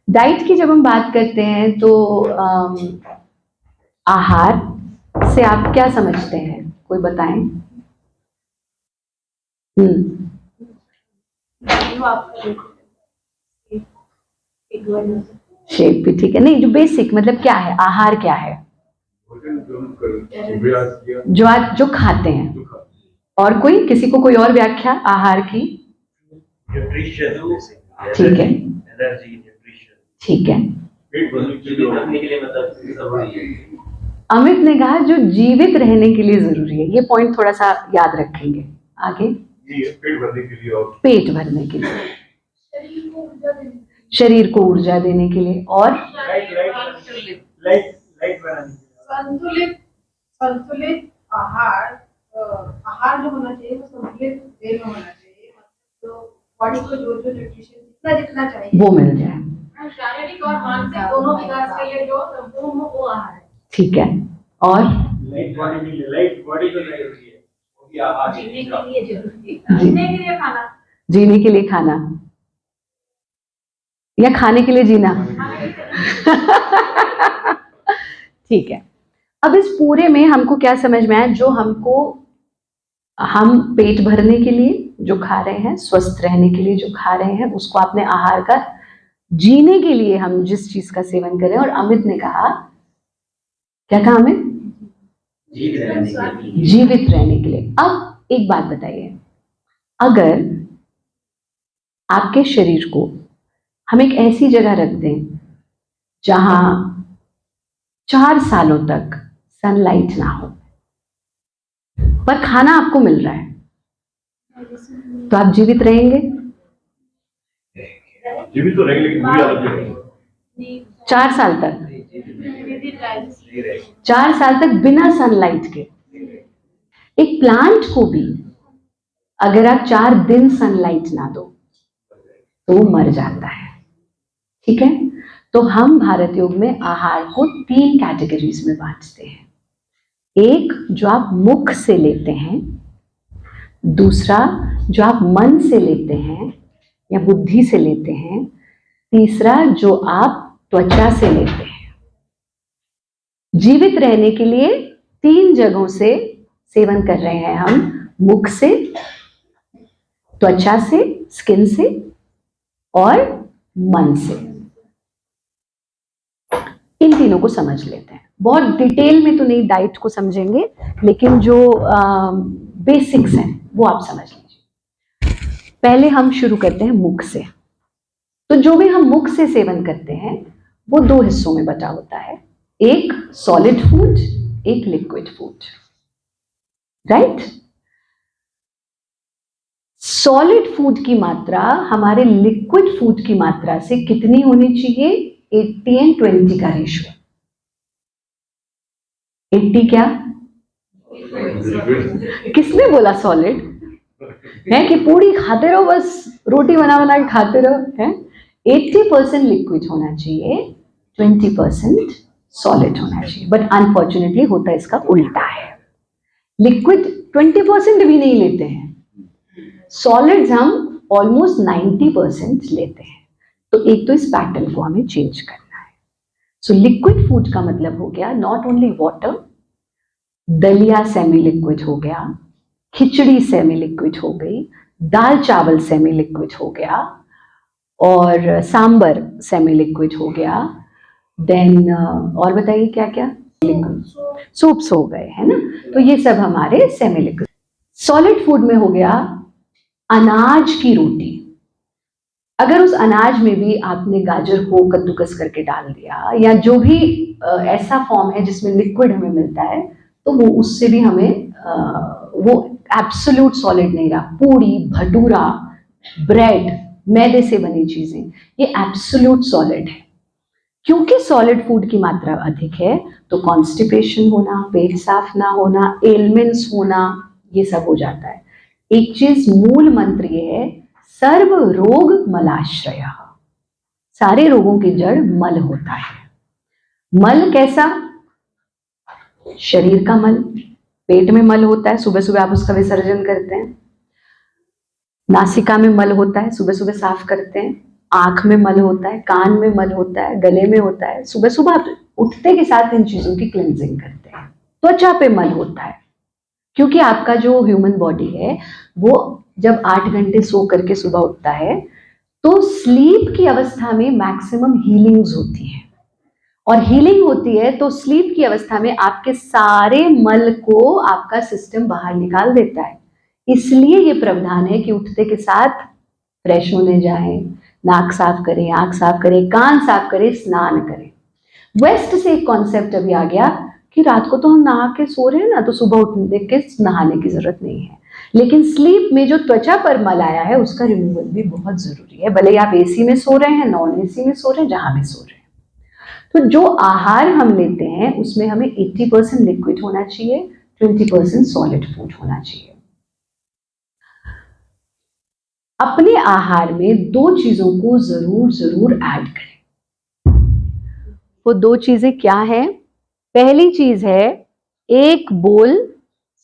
Diet की जब हम बात करते हैं तो आहार से आप क्या समझते हैं, कोई बताएं? शेप भी ठीक है, नहीं जो बेसिक मतलब क्या है, आहार क्या है? जो आज जो खाते हैं। और कोई, किसी को कोई और व्याख्या आहार की? ठीक है, ठीक है। अमित ने कहा जो जीवित रहने के लिए जरूरी है, ये पॉइंट थोड़ा सा याद रखेंगे आगे। पेट भरने के लिए, और पेट भरने के लिए, शरीर को ऊर्जा देने के लिए, और संतुलित संतुलित आहार आहार जो होना चाहिए वो संतुलित वे में होना चाहिए, तो बॉडी को जो जो न्यूट्रिशन जितना चाहिए वो मिल जाए, शारीरिक और मानसिक दोनों विकास के लिए जो संपूर्ण वो आहार है। ठीक है, और लाइट बॉडी के लिए, लाइट बॉडी को जरूरी है, वो भी आहार जीने के लिए जरूरी है, जीने के लिए खाना, जीने के लिए खाना या खाने के लिए जीना। ठीक है, अब इस पूरे में हमको क्या समझ में आया, जो हमको हम पेट भरने के लिए जो खा रहे हैं, स्वस्थ रहने के लिए जो खा रहे हैं, उसको आपने आहार का, जीने के लिए हम जिस चीज का सेवन करें। और अमित ने कहा, क्या कहा अमित? जीवित रहने के लिए। अब एक बात बताइए, अगर आपके शरीर को हम एक ऐसी जगह रख दें जहां 4 सालों तक सनलाइट ना हो, पर खाना आपको मिल रहा है, तो आप जीवित रहेंगे? जीवित तो रहेंगे, लेकिन बुरी हालत में 4 साल तक, 4 साल तक बिना सनलाइट के। एक प्लांट को भी अगर आप 4 दिन सनलाइट ना दो तो मर जाता है। ठीक है, तो हम भारत योग में आहार को 3 कैटेगरीज में बांटते हैं। एक जो आप मुख से लेते हैं, दूसरा जो आप मन से लेते हैं या बुद्धि से लेते हैं, तीसरा जो आप त्वचा से लेते हैं। जीवित रहने के लिए 3 जगहों से सेवन कर रहे हैं हम, मुख से, त्वचा से, स्किन से, और मन से। इन तीनों को समझ लेते हैं, बहुत डिटेल में तो नहीं डाइट को समझेंगे, लेकिन जो बेसिक्स हैं वो आप समझ लीजिए। पहले हम शुरू करते हैं मुख से। तो जो भी हम मुख से सेवन करते हैं वो 2 हिस्सों में बटा होता है, एक सॉलिड फूड, एक liquid food, right? Solid food की मात्रा हमारे लिक्विड फूड की मात्रा से कितनी होनी चाहिए? 80-20 का रेशियो। 80 क्या? किसने बोला सॉलिड है कि पूरी खाते रहो, बस रोटी बना बना के खाते रहो, है? 80% लिक्विड होना चाहिए, 20% सॉलिड होना चाहिए। बट अनफॉर्चुनेटली होता इसका उल्टा है, लिक्विड 20% भी नहीं लेते हैं, सॉलिड्स हम ऑलमोस्ट 90% लेते हैं। तो एक तो इस पैटर्न को हमें चेंज करना है। सो लिक्विड फूड का मतलब हो गया नॉट ओनली वाटर, दलिया सेमी लिक्विड हो गया, खिचड़ी सेमी लिक्विड हो गई, दाल चावल सेमी लिक्विड हो गया, और सांबर सेमी लिक्विड हो गया, देन और बताइए क्या क्या? लिक्विड सूप्स हो गए, है ना? तो ये सब हमारे सेमी लिक्विड। सॉलिड फूड में हो गया अनाज की रोटी। अगर उस अनाज में भी आपने गाजर को कद्दूकस करके डाल दिया, या जो भी ऐसा फॉर्म है जिसमें लिक्विड हमें मिलता है, तो वो उससे भी हमें वो एब्सोल्यूट सॉलिड नहीं रहा। पूरी, भटूरा, ब्रेड, मैदे से बनी चीजें, ये एब्सोल्यूट सॉलिड है। क्योंकि सॉलिड फूड की मात्रा अधिक है तो कॉन्स्टिपेशन होना, पेट साफ ना होना, एलिमेंट्स होना, ये सब हो जाता है। एक चीज मूल मंत्र ये है, सर्व रोग मलाश्रय। सारे रोगों की जड़ मल होता है। मल कैसा? शरीर का मल, पेट में मल होता है, सुबह सुबह आप उसका विसर्जन करते हैं। नासिका में मल होता है, सुबह सुबह साफ करते हैं। आंख में मल होता है, कान में मल होता है, गले में होता है। सुबह सुबह आप उठते के साथ इन चीजों की क्लेंजिंग करते हैं। त्वचा पे मल होता है, क्योंकि आपका जो ह्यूमन बॉडी है वो जब 8 घंटे सो करके सुबह उठता है तो स्लीप की अवस्था में मैक्सिमम हीलिंग्स होती है, और हीलिंग होती है तो स्लीप की अवस्था में आपके सारे मल को आपका सिस्टम बाहर निकाल देता है। इसलिए ये प्रावधान है कि उठते के साथ फ्रेश होने जाएं, नाक साफ करें, आंख साफ करें, कान साफ करें, स्नान करें। वेस्ट से एक कॉन्सेप्ट अभी आ गया कि रात को तो हम नहा के सो रहे हैं ना, तो सुबह उठने के नहाने की जरूरत नहीं है। लेकिन स्लीप में जो त्वचा पर मल आया है उसका रिमूवल भी बहुत जरूरी है, भले आप एसी में सो रहे हैं, नॉन एसी में सो रहे हैं, जहां भी सो रहे हैं। तो जो आहार हम लेते हैं उसमें हमें 80% लिक्विड होना चाहिए, 20% सॉलिड फूड होना चाहिए। अपने आहार में 2 चीजों को जरूर ऐड करें। वो 2 चीजें क्या है? पहली चीज है 1 बोल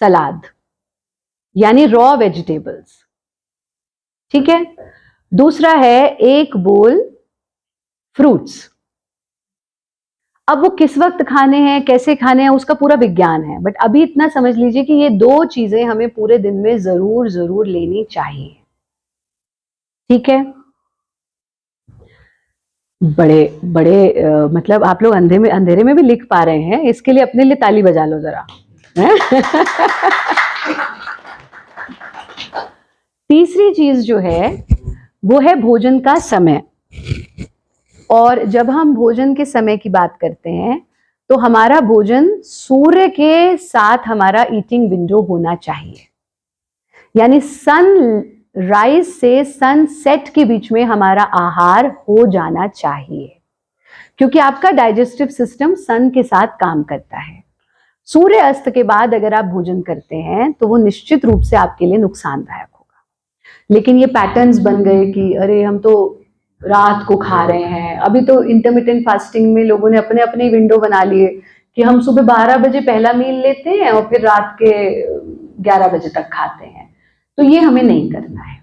सलाद, यानी रॉ वेजिटेबल्स, ठीक है। दूसरा है 1 बोल फ्रूट्स। अब वो किस वक्त खाने हैं, कैसे खाने हैं, उसका पूरा विज्ञान है, बट अभी इतना समझ लीजिए कि ये 2 चीजें हमें पूरे दिन में जरूर लेनी चाहिए, ठीक है। बड़े मतलब आप लोग अंधेरे में भी लिख पा रहे हैं, इसके लिए अपने लिए ताली बजा लो जरा। तीसरी चीज जो है वो है भोजन का समय। और जब हम भोजन के समय की बात करते हैं तो हमारा भोजन सूर्य के साथ हमारा ईटिंग विंडो होना चाहिए, यानी सन राइज से सनसेट के बीच में हमारा आहार हो जाना चाहिए, क्योंकि आपका डाइजेस्टिव सिस्टम सन के साथ काम करता है। सूर्य अस्त के बाद अगर आप भोजन करते हैं तो वो निश्चित रूप से आपके लिए नुकसानदायक होगा। लेकिन ये पैटर्न्स बन गए कि अरे हम तो रात को खा रहे हैं। अभी तो इंटरमिटेंट फास्टिंग में लोगों ने अपने अपने विंडो बना लिए कि हम सुबह 12 बजे पहला मील लेते हैं और फिर रात के 11 बजे तक खाते हैं। तो ये हमें नहीं करना है।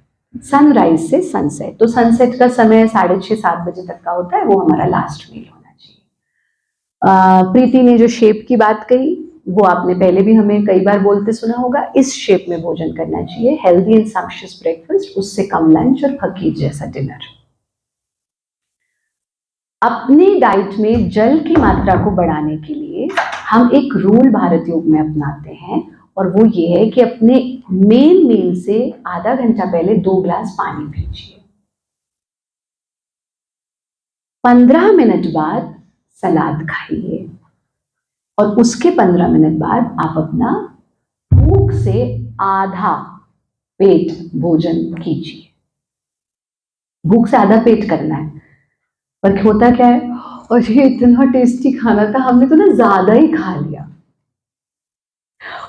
सनराइज से सनसेट, तो सनसेट का समय 6:30-7 बजे तक का होता है, वो हमारा लास्ट मील होना चाहिए। प्रीति ने जो शेप की बात कही वो आपने पहले भी हमें कई बार बोलते सुना होगा, इस शेप में भोजन करना चाहिए, हेल्दी एंड सम्पशियस ब्रेकफास्ट, उससे कम लंच और फकीर जैसा डिनर। अपनी डाइट में जल की मात्रा को बढ़ाने के लिए हम एक रूल भारत योग में अपनाते हैं, और वो ये है कि अपने मेन मील से आधा घंटा पहले 2 गिलास पानी पीजिए। 15 मिनट बाद सलाद खाइए, और उसके 15 मिनट बाद आप अपना भूख से आधा पेट भोजन कीजिए। भूख से आधा पेट करना है, पर होता क्या है, और ये इतना टेस्टी खाना था, हमने तो ना ज्यादा ही खा लिया,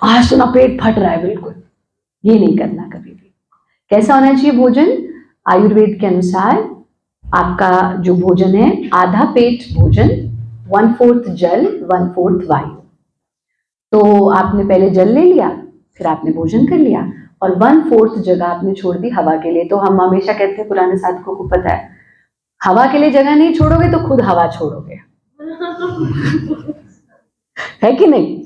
आज तो ना पेट फट रहा है बिल्कुल। ये नहीं करना कभी भी। कैसा होना चाहिए भोजन? आयुर्वेद के अनुसार आपका जो भोजन है, आधा पेट भोजन, 1/4 जल 1/4 वायु। तो आपने पहले जल ले लिया, फिर आपने भोजन कर लिया, और 1/4 जगह आपने छोड़ दी हवा के लिए। तो हम हमेशा कहते हैं, पुराने साधकों को पता है, हवा के लिए जगह नहीं छोड़ोगे तो खुद हवा छोड़ोगे। है कि नहीं?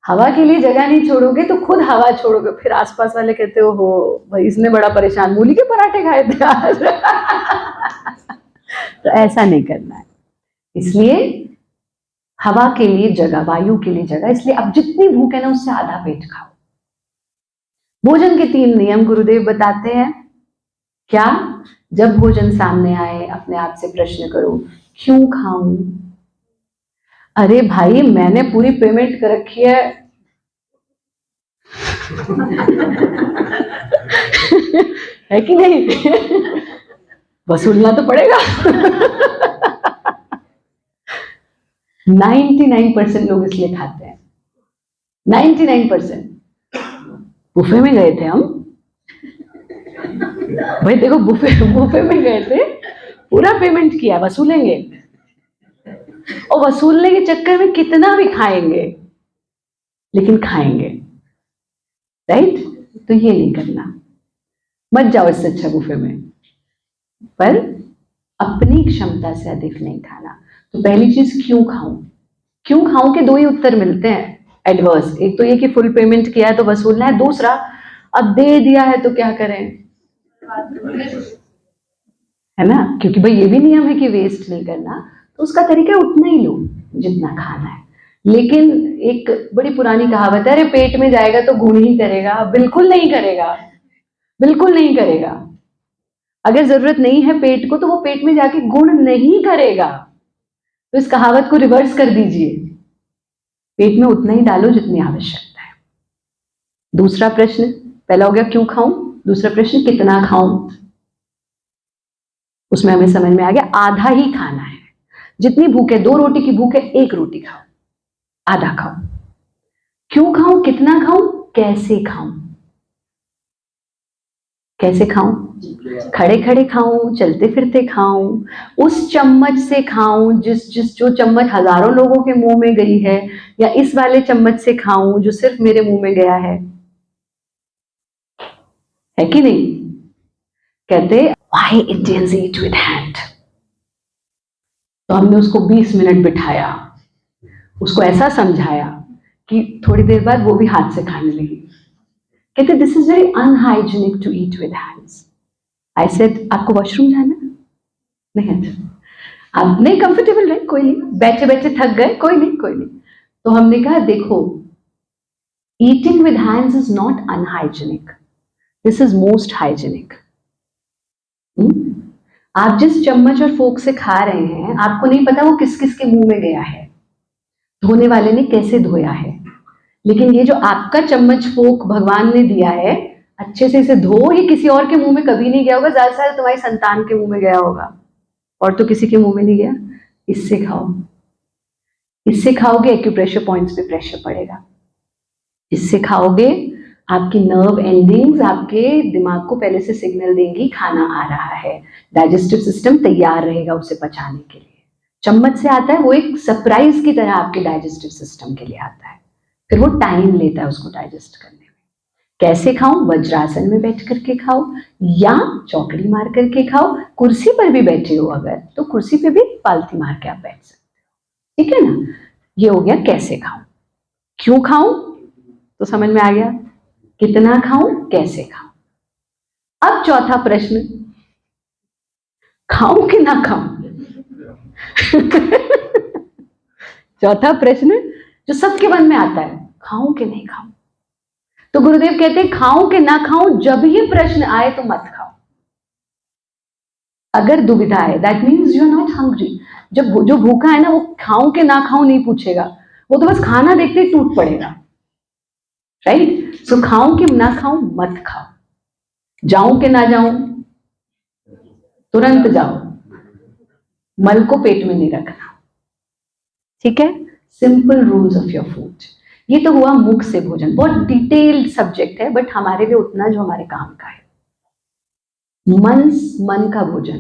हवा के लिए जगह नहीं छोड़ोगे तो खुद हवा छोड़ोगे। फिर आसपास वाले कहते हो भाई इसने बड़ा परेशान, मूली के पराठे खाए थे आज। तो ऐसा नहीं करना है। इसलिए हवा के लिए जगह, वायु के लिए जगह, इसलिए अब जितनी भूख है ना उससे आधा पेट खाओ। भोजन के 3 नियम गुरुदेव बताते हैं। क्या? जब भोजन सामने आए अपने आप से प्रश्न करो, क्यों खाऊं? अरे भाई मैंने पूरी पेमेंट कर रखी है। है कि नहीं? वसूलना तो पड़ेगा। 99% लोग इसलिए खाते हैं, 99%। बुफे में गए थे हम, भाई देखो बुफे में गए थे, पूरा पेमेंट किया, वसूलेंगे, और वसूलने के चक्कर में कितना भी खाएंगे, लेकिन खाएंगे, राइट? तो ये नहीं करना, मत जाओ इससे अच्छा बुफे में। पर अपनी क्षमता से अधिक नहीं खाना। तो पहली चीज, क्यों खाऊं? क्यों खाऊं के दो ही उत्तर मिलते हैं एडवर्स। एक तो ये कि फुल पेमेंट किया है तो वसूलना है, दूसरा अब दे दिया है तो क्या करें, है ना, क्योंकि भाई ये भी नियम है कि वेस्ट नहीं करना, तो उसका तरीका उतना ही लो जितना खाना है। लेकिन एक बड़ी पुरानी कहावत है, अरे पेट में जाएगा तो गुण ही करेगा। बिल्कुल नहीं करेगा, बिल्कुल नहीं करेगा। अगर जरूरत नहीं है पेट को तो वो पेट में जाके गुण नहीं करेगा। तो इस कहावत को रिवर्स कर दीजिए, पेट में उतना ही डालो जितनी आवश्यकता है। दूसरा प्रश्न, पहला हो गया क्यों खाऊं, दूसरा प्रश्न कितना खाऊं। उसमें हमें समझ में आ गया आधा ही खाना है। जितनी भूख है, 2 रोटी की भूख है, 1 रोटी खाओ, आधा खाओ। क्यों खाऊं, कितना खाऊं, कैसे खाऊं। कैसे खाऊं, खड़े खड़े खाऊं, चलते फिरते खाऊं, उस चम्मच से खाऊं जो चम्मच हजारों लोगों के मुंह में गई है, या इस वाले चम्मच से खाऊं जो सिर्फ मेरे मुंह में गया है कि नहीं। कहते why Indians eat with hand. तो हमने उसको 20 मिनट बिठाया, उसको ऐसा समझाया कि थोड़ी देर बाद वो भी हाथ से खाने लगी। कहते this is very unhygienic to eat with hands. I said आपको वॉशरूम जाना नहीं, आप नहीं कंफर्टेबल रहे, कोई नहीं, बैठे बैठे थक गए, कोई नहीं कोई नहीं। तो हमने कहा देखो, eating with hands is not unhygienic, this is most hygienic. आप जिस चम्मच और फोक से खा रहे हैं, आपको नहीं पता वो किस किस के मुंह में गया है, धोने वाले ने कैसे धोया है। लेकिन ये जो आपका चम्मच फोक भगवान ने दिया है, अच्छे से इसे धो, ये किसी और के मुंह में कभी नहीं गया होगा, ज्यादा से ज्यादा तुम्हारी संतान के मुंह में गया होगा, और तो किसी के मुंह में नहीं गया। इससे खाओ, इससे खाओगे एक्यूप्रेशर पॉइंट्स पे प्रेशर पड़ेगा, इससे खाओगे आपकी नर्व एंडिंग्स आपके दिमाग को पहले से सिग्नल देंगी खाना आ रहा है, डाइजेस्टिव सिस्टम तैयार रहेगा उसे पचाने के लिए। चम्मच से आता है वो एक सरप्राइज की तरह आपके डाइजेस्टिव सिस्टम के लिए आता है, फिर वो टाइम लेता है उसको डाइजेस्ट करने में। कैसे खाऊं, वज्रासन में बैठ करके खाओ या चौकड़ी मार करके खाओ। कुर्सी पर भी बैठे हो अगर तो कुर्सी पे भी पालथी मार के आप बैठ सकते हो, ठीक है ना। ये हो गया कैसे खाऊं। क्यों खाऊं तो समझ में आ गया, कितना खाऊं, कैसे खाऊं। अब चौथा प्रश्न, खाऊं कि ना खाऊं। चौथा प्रश्न जो सबके मन में आता है, खाऊं कि नहीं खाऊं। तो गुरुदेव कहते हैं खाऊं कि ना खाऊं, जब ये प्रश्न आए तो मत खाओ। अगर दुविधा है that means you are not hungry. जब जो भूखा है ना वो खाऊं कि ना खाऊं नहीं पूछेगा, वो तो बस खाना देखते ही टूट पड़ेगा, राइट। सो खाऊं कि ना खाऊं मत खाओ, जाऊं कि ना जाऊं तुरंत जाओ, मल को पेट में नहीं रखना, ठीक है। Simple rules of your food. ये तो हुआ मुख से भोजन, बहुत डिटेल्ड सब्जेक्ट है बट हमारे लिए उतना जो हमारे काम का है। मन का भोजन,